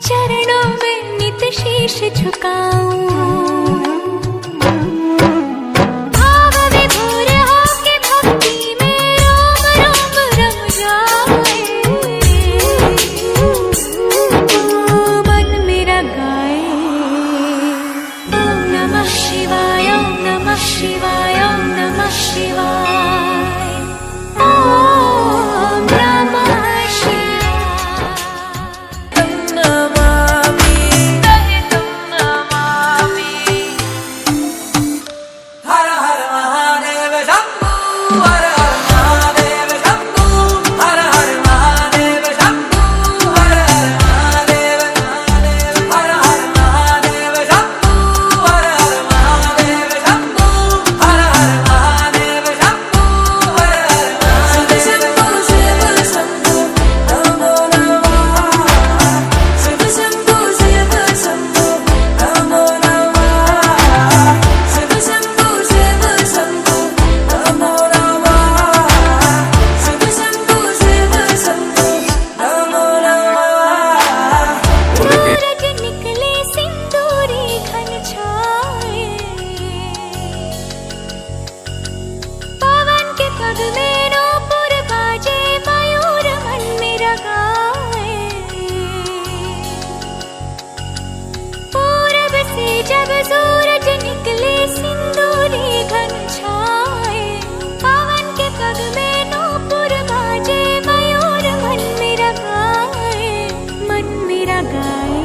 चरणों में नित शीश झुकाऊं। भाव विभोर होके भक्ति में रोम रोम रम जाए। मन मेरा गाए ओम नमः शिवाय, ओम नमः शिवाय, ओम नमः शिवाय। ओम नमः शिवाय। हर हर महादेव शंभू, हर हर महादेव शंभू, हर हर महादेव शंभू, हर हर महादेव, हर हर महादेव शंभू, हर हर महादेव शंभू, हर हर महादेव शंभू, हर हर शंभू शिव शंभू नमो नमः। शिव शंभू नमो नमः। शिव शंभू नमो नमः। शिव शंभू नमो नमः। सूरज निकले सिंदूरी घन छाए। पवन के पग में नूपुर बाजे, मयूर मन मेरा गाए। पूरब से जब सूरज निकले सिंदूरी घन छाए। पवन के पग में नूपुर बाजे, मयूर मन मेरा गाए। मन मेरा गाए